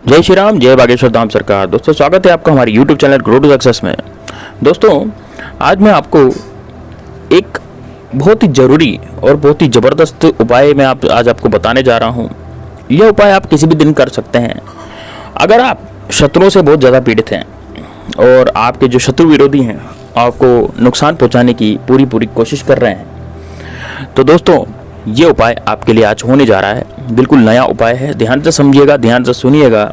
जय श्री राम, जय बागेश्वर धाम सरकार। दोस्तों, स्वागत है आपका हमारे YouTube channel grow to success में। दोस्तों, आज मैं आपको एक बहुत ही ज़रूरी और बहुत ही ज़बरदस्त उपाय मैं आज आपको बताने जा रहा हूं। यह उपाय आप किसी भी दिन कर सकते हैं। अगर आप शत्रुओं से बहुत ज़्यादा पीड़ित हैं और आपके जो शत्रु विरोधी हैं आपको नुकसान पहुँचाने की पूरी कोशिश कर रहे हैं, तो दोस्तों ये उपाय आपके लिए आज होने जा रहा है। बिल्कुल नया उपाय है। ध्यान से समझिएगा, ध्यान से सुनिएगा।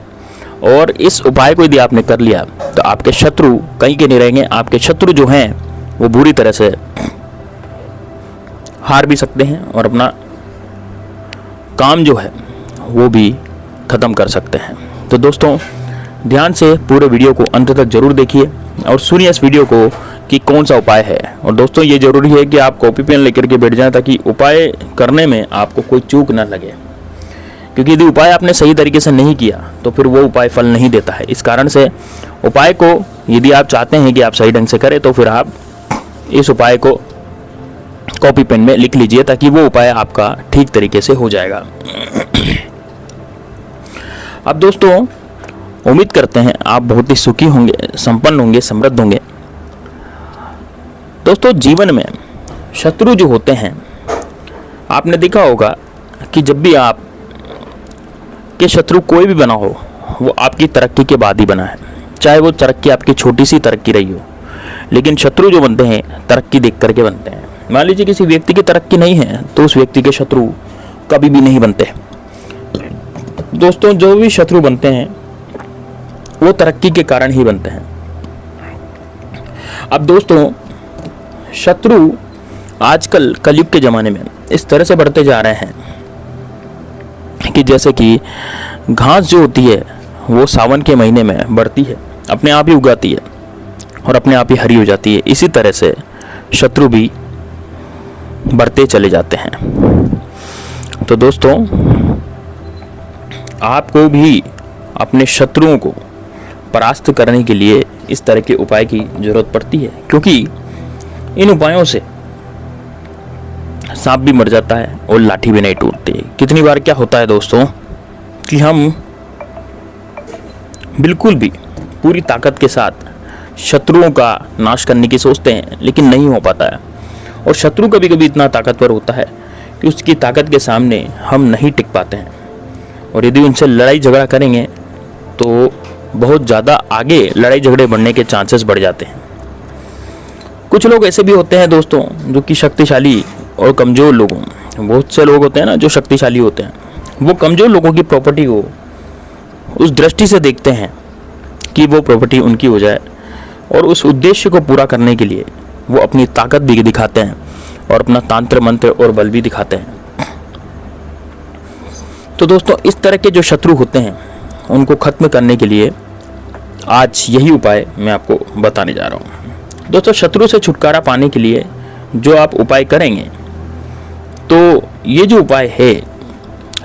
और इस उपाय को यदि आपने कर लिया तो आपके शत्रु कहीं के नहीं रहेंगे। आपके शत्रु जो हैं वो बुरी तरह से हार भी सकते हैं और अपना काम जो है वो भी ख़त्म कर सकते हैं। तो दोस्तों, ध्यान से पूरे वीडियो को अंत तक जरूर देखिए और सुनिए इस वीडियो को कि कौन सा उपाय है। और दोस्तों, ये जरूरी है कि आप कॉपी पेन लेकर के बैठ जाएं ताकि उपाय करने में आपको कोई चूक ना लगे, क्योंकि यदि उपाय आपने सही तरीके से नहीं किया तो फिर वो उपाय फल नहीं देता है। इस कारण से उपाय को यदि आप चाहते हैं कि आप सही ढंग से करें तो फिर आप इस उपाय को कॉपी पेन में लिख लीजिए ताकि वो उपाय आपका ठीक तरीके से हो जाएगा। अब दोस्तों, उम्मीद करते हैं आप बहुत ही सुखी होंगे, संपन्न होंगे, समृद्ध होंगे। दोस्तों, जीवन में शत्रु जो होते हैं, आपने देखा होगा कि जब भी आप के शत्रु कोई भी बना हो वो आपकी तरक्की के बाद ही बना है। चाहे वो तरक्की आपकी छोटी सी तरक्की रही हो, लेकिन शत्रु जो बनते हैं तरक्की देख करके बनते हैं। मान लीजिए किसी व्यक्ति की तरक्की नहीं है तो उस व्यक्ति के शत्रु कभी भी नहीं बनते। दोस्तों, जो भी शत्रु बनते हैं वो तरक्की के कारण ही बनते हैं। अब दोस्तों, शत्रु आजकल कलयुग के ज़माने में इस तरह से बढ़ते जा रहे हैं कि जैसे कि घास जो होती है वो सावन के महीने में बढ़ती है, अपने आप ही उगाती है और अपने आप ही हरी हो जाती है। इसी तरह से शत्रु भी बढ़ते चले जाते हैं। तो दोस्तों, आपको भी अपने शत्रुओं को परास्त करने के लिए इस तरह के उपाय की जरूरत पड़ती है, क्योंकि इन उपायों से सांप भी मर जाता है और लाठी भी नहीं टूटती। कितनी बार क्या होता है दोस्तों कि हम बिल्कुल भी पूरी ताकत के साथ शत्रुओं का नाश करने की सोचते हैं, लेकिन नहीं हो पाता है। और शत्रु कभी कभी इतना ताकतवर होता है कि उसकी ताकत के सामने हम नहीं टिक पाते हैं। और यदि उनसे लड़ाई झगड़ा करेंगे तो बहुत ज़्यादा आगे लड़ाई झगड़े बढ़ने के चांसेस बढ़ जाते हैं। कुछ लोग ऐसे भी होते हैं दोस्तों जो कि शक्तिशाली और कमज़ोर लोगों, बहुत से लोग होते हैं ना जो शक्तिशाली होते हैं, वो कमज़ोर लोगों की प्रॉपर्टी को उस दृष्टि से देखते हैं कि वो प्रॉपर्टी उनकी हो जाए, और उस उद्देश्य को पूरा करने के लिए वो अपनी ताकत भी दिखाते हैं और अपना तंत्र मंत्र और बल भी दिखाते हैं। तो दोस्तों, इस तरह के जो शत्रु होते हैं उनको ख़त्म करने के लिए आज यही उपाय मैं आपको बताने जा रहा हूँ। दोस्तों, शत्रु से छुटकारा पाने के लिए जो आप उपाय करेंगे, तो ये जो उपाय है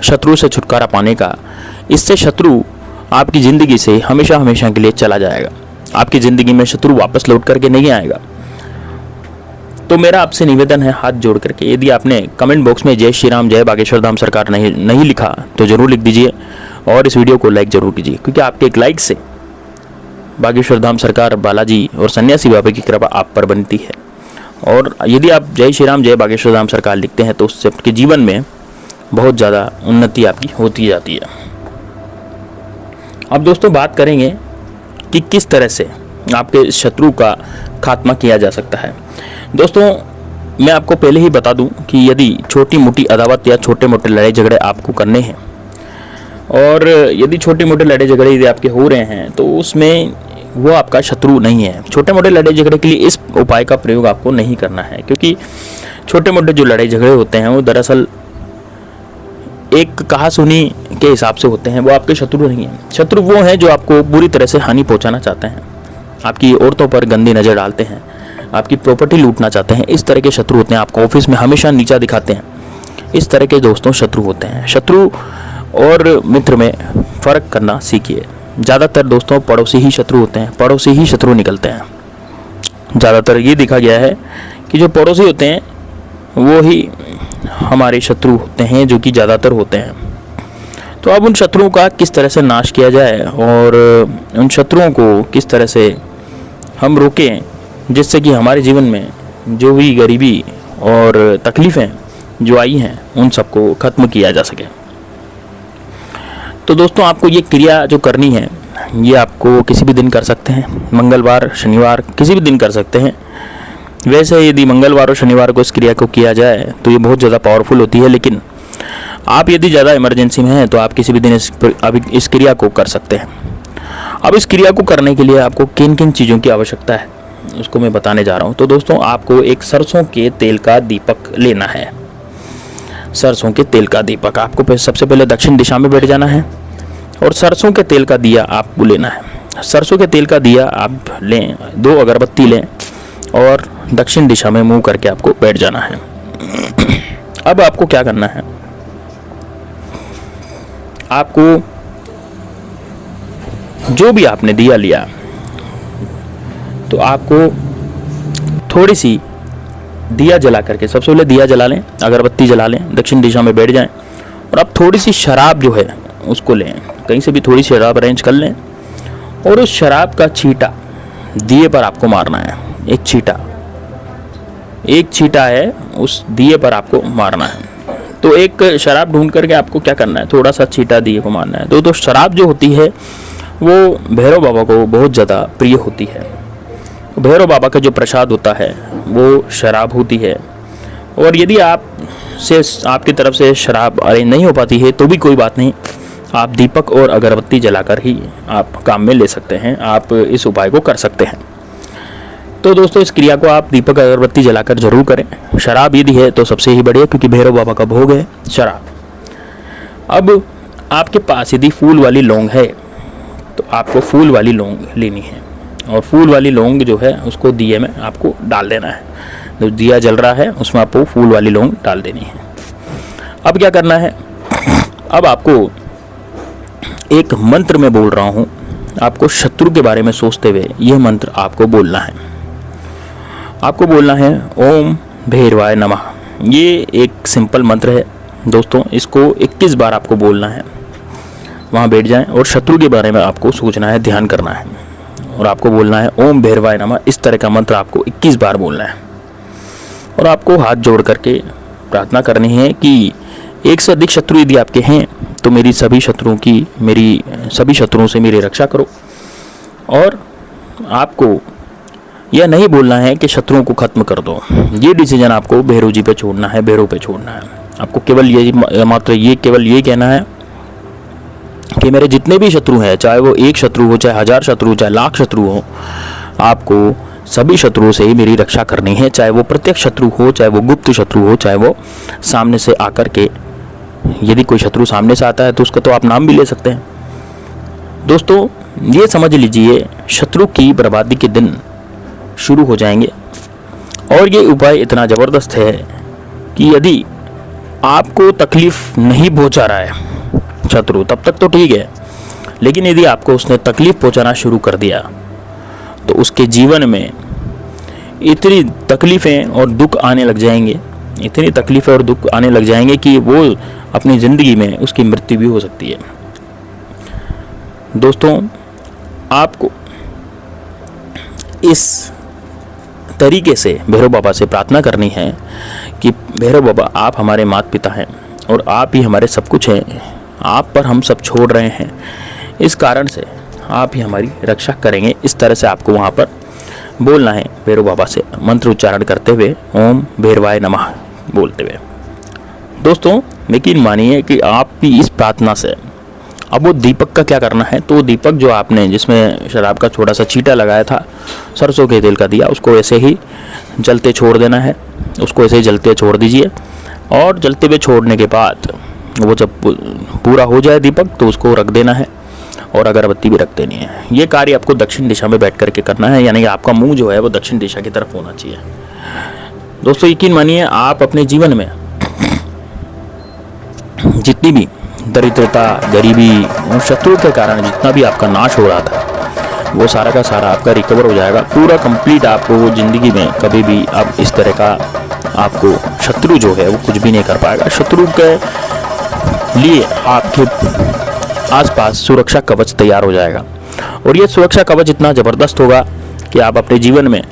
शत्रु से छुटकारा पाने का, इससे शत्रु आपकी ज़िंदगी से हमेशा हमेशा के लिए चला जाएगा। आपकी ज़िंदगी में शत्रु वापस लौट करके नहीं आएगा। तो मेरा आपसे निवेदन है हाथ जोड़ करके, यदि आपने कमेंट बॉक्स में जय श्री राम, जय बागेश्वर धाम सरकार नहीं लिखा तो ज़रूर लिख दीजिए और इस वीडियो को लाइक ज़रूर कीजिए, क्योंकि आपके एक लाइक से बागेश्वर धाम सरकार, बालाजी और सन्यासी बाबा की कृपा आप पर बनती है। और यदि आप जय श्री राम, जय बागेश्वर धाम सरकार लिखते हैं तो उससे आपके जीवन में बहुत ज़्यादा उन्नति आपकी होती जाती है। अब दोस्तों, बात करेंगे कि किस तरह से आपके शत्रु का खात्मा किया जा सकता है। दोस्तों, मैं आपको पहले ही बता दूं कि यदि छोटी मोटी अदावत या छोटे मोटे लड़ाई झगड़े आपको करने हैं, और यदि छोटे मोटे लड़ाई झगड़े यदि आपके हो रहे हैं तो उसमें वो आपका शत्रु नहीं है। छोटे मोटे लड़ाई झगड़े के लिए इस उपाय का प्रयोग आपको नहीं करना है, क्योंकि छोटे मोटे जो लड़ाई झगड़े होते हैं वो दरअसल एक कहा सुनी के हिसाब से होते हैं। वो आपके शत्रु नहीं हैं। शत्रु वो हैं जो आपको बुरी तरह से हानि पहुंचाना चाहते हैं, आपकी औरतों पर गंदी नज़र डालते हैं, आपकी प्रॉपर्टी लूटना चाहते हैं। इस तरह के शत्रु होते हैं। आपको ऑफिस में हमेशा नीचा दिखाते हैं। इस तरह के दोस्तों शत्रु होते हैं। शत्रु और मित्र में फ़र्क करना सीखिए। ज़्यादातर दोस्तों पड़ोसी ही शत्रु होते हैं, पड़ोसी ही शत्रु निकलते हैं। ज़्यादातर ये देखा गया है कि जो पड़ोसी होते हैं वो ही हमारे शत्रु होते हैं, जो कि ज़्यादातर होते हैं। तो अब उन शत्रुओं का किस तरह से नाश किया जाए और उन शत्रुओं को किस तरह से हम रोकें, जिससे कि हमारे जीवन में जो भी गरीबी और तकलीफ़ें जो आई हैं उन सबको ख़त्म किया जा सके। तो दोस्तों, आपको ये क्रिया जो करनी है ये आपको किसी भी दिन कर सकते हैं, मंगलवार, शनिवार, किसी भी दिन कर सकते हैं। वैसे यदि मंगलवार और शनिवार को इस क्रिया को किया जाए तो ये बहुत ज़्यादा पावरफुल होती है, लेकिन आप यदि ज़्यादा इमरजेंसी में हैं तो आप किसी भी दिन इस क्रिया को कर सकते हैं। अब इस क्रिया को करने के लिए आपको किन किन चीज़ों की आवश्यकता है उसको मैं बताने जा रहा हूँ। तो दोस्तों, आपको एक सरसों के तेल का दीपक लेना है। सरसों के तेल का दीपक आपको सबसे पहले दक्षिण दिशा में बैठ जाना है और सरसों के तेल का दिया आपको लेना है। सरसों के तेल का दिया आप लें, 2 अगरबत्ती लें और दक्षिण दिशा में मुंह करके आपको बैठ जाना है। अब आपको क्या करना है, आपको जो भी आपने दिया लिया तो आपको थोड़ी सी दिया जला करके, सबसे पहले दिया जला लें, अगरबत्ती जला लें, दक्षिण दिशा में बैठ जाएं और आप थोड़ी सी शराब जो है उसको लें, कहीं से भी थोड़ी सी शराब अरेंज कर लें और उस शराब का छींटा दिए पर आपको मारना है। एक छींटा है उस दिए पर आपको मारना है। तो एक शराब ढूंढ करके आपको क्या करना है, थोड़ा सा छींटा दिए को मारना है। तो शराब जो होती है वो भैरव बाबा को बहुत ज़्यादा प्रिय होती है। भैरव बाबा का जो प्रसाद होता है वो शराब होती है और यदि आपकी तरफ से शराब अरेंज नहीं हो पाती है तो भी कोई बात नहीं, आप दीपक और अगरबत्ती जलाकर ही आप काम में ले सकते हैं, आप इस उपाय को कर सकते हैं। तो दोस्तों, इस क्रिया को आप दीपक अगरबत्ती जलाकर जरूर करें। शराब यदि है तो सबसे ही बढ़िया, क्योंकि भैरव बाबा का भोग है शराब। अब आपके पास यदि फूल वाली लौंग है तो आपको फूल वाली लौंग लेनी है और फूल वाली लौंग जो है उसको दिए में आपको डाल देना है। जो दिया जल रहा है उसमें आपको फूल वाली लौंग डाल देनी है। अब क्या करना है, अब आपको एक मंत्र में बोल रहा हूँ, आपको शत्रु के बारे में सोचते हुए यह मंत्र आपको बोलना है। आपको बोलना है ओम भैरवाय नमः। ये एक सिंपल मंत्र है दोस्तों, इसको 21 बार आपको बोलना है। वहाँ बैठ जाएं और शत्रु के बारे में आपको सोचना है, ध्यान करना है और आपको बोलना है ओम भैरवाय नमः। इस तरह का मंत्र आपको 21 बार बोलना है और आपको हाथ जोड़ करके प्रार्थना करनी है कि एक से अधिक शत्रु यदि आपके हैं तो मेरी सभी शत्रुओं से मेरी रक्षा करो। और आपको यह नहीं बोलना है कि शत्रुओं को खत्म कर दो, ये डिसीजन आपको भैरव जी पे छोड़ना है, भैरव पे छोड़ना है। आपको केवल ये कहना है कि मेरे जितने भी शत्रु हैं, चाहे वो 1 शत्रु हो, चाहे 1000 शत्रु, चाहे लाख शत्रु हो, आपको सभी शत्रुओं से ही मेरी रक्षा करनी है। चाहे वो प्रत्यक्ष शत्रु हो, चाहे वो गुप्त शत्रु हो, चाहे वो सामने से आकर के, यदि कोई शत्रु सामने से आता है तो उसका तो आप नाम भी ले सकते हैं। दोस्तों, ये समझ लीजिए शत्रु की बर्बादी के दिन शुरू हो जाएंगे और ये उपाय इतना ज़बरदस्त है कि यदि आपको तकलीफ नहीं पहुंचा रहा है शत्रु, तब तक तो ठीक है, लेकिन यदि आपको उसने तकलीफ पहुंचाना शुरू कर दिया तो उसके जीवन में इतनी तकलीफ़ें और दुख आने लग जाएंगे कि वो अपनी ज़िंदगी में उसकी मृत्यु भी हो सकती है। दोस्तों, आपको इस तरीके से भैरव बाबा से प्रार्थना करनी है कि भैरव बाबा, आप हमारे माता पिता हैं और आप ही हमारे सब कुछ हैं, आप पर हम सब छोड़ रहे हैं, इस कारण से आप ही हमारी रक्षा करेंगे। इस तरह से आपको वहाँ पर बोलना है भैरव बाबा से, मंत्र उच्चारण करते हुए ओम भैरवाय नमः बोलते हुए। दोस्तों, यकीन मानिए कि आप भी इस प्रार्थना से, अब वो दीपक का क्या करना है, तो दीपक जो आपने जिसमें शराब का छोटा सा छींटा लगाया था, सरसों के तेल का दिया, उसको ऐसे ही जलते छोड़ देना है। उसको ऐसे ही जलते छोड़ दीजिए और जलते हुए छोड़ने के बाद वो जब पूरा हो जाए दीपक तो उसको रख देना है और अगरबत्ती भी रख देनी है। ये कार्य आपको दक्षिण दिशा में बैठ करके करना है, यानी कि आपका मुंह जो है वो दक्षिण दिशा की तरफ होना चाहिए। दोस्तों, यकीन मानिए आप अपने जीवन में जितनी भी दरिद्रता, गरीबी और शत्रु के कारण जितना भी आपका नाश हो रहा था वो सारा का सारा आपका रिकवर हो जाएगा पूरा कंप्लीट। आपको ज़िंदगी में कभी भी अब इस तरह का आपको शत्रु जो है वो कुछ भी नहीं कर पाएगा। शत्रु के लिए आपके आसपास सुरक्षा कवच तैयार हो जाएगा। और ये सुरक्षा कवच इतना ज़बरदस्त होगा कि आप अपने जीवन में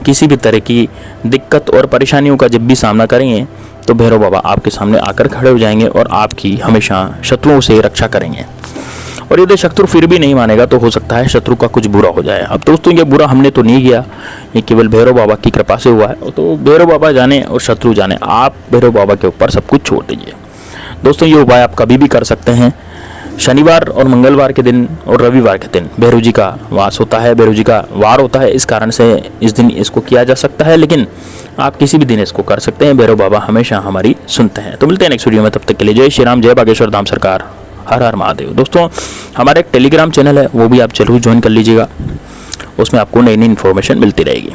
किसी भी तरह की दिक्कत और परेशानियों का जब भी सामना करेंगे तो भैरव बाबा आपके सामने आकर खड़े हो जाएंगे और आपकी हमेशा शत्रुओं से रक्षा करेंगे। और यदि शत्रु फिर भी नहीं मानेगा तो हो सकता है शत्रु का कुछ बुरा हो जाए। अब दोस्तों ये बुरा हमने तो नहीं किया, ये केवल भैरव बाबा की कृपा से हुआ है। तो भैरव बाबा जाने और शत्रु जाने, आप भैरव बाबा के ऊपर सब कुछ छोड़ दीजिए। दोस्तों ये उपाय आप कभी भी कर सकते हैं। शनिवार और मंगलवार के दिन और रविवार के दिन भैरव जी का वास होता है, भैरव जी का वार होता है, इस कारण से इस दिन इसको किया जा सकता है। लेकिन आप किसी भी दिन इसको कर सकते हैं, भैरव बाबा हमेशा हमारी सुनते हैं। तो मिलते हैं नेक्स्ट वीडियो में, तब तक के लिए जय श्री राम, जय बागेश्वर धाम सरकार, हर हर महादेव। दोस्तों हमारा एक टेलीग्राम चैनल है, वो भी आप जरूर ज्वाइन कर लीजिएगा, उसमें आपको नई नई इन्फॉर्मेशन मिलती रहेगी।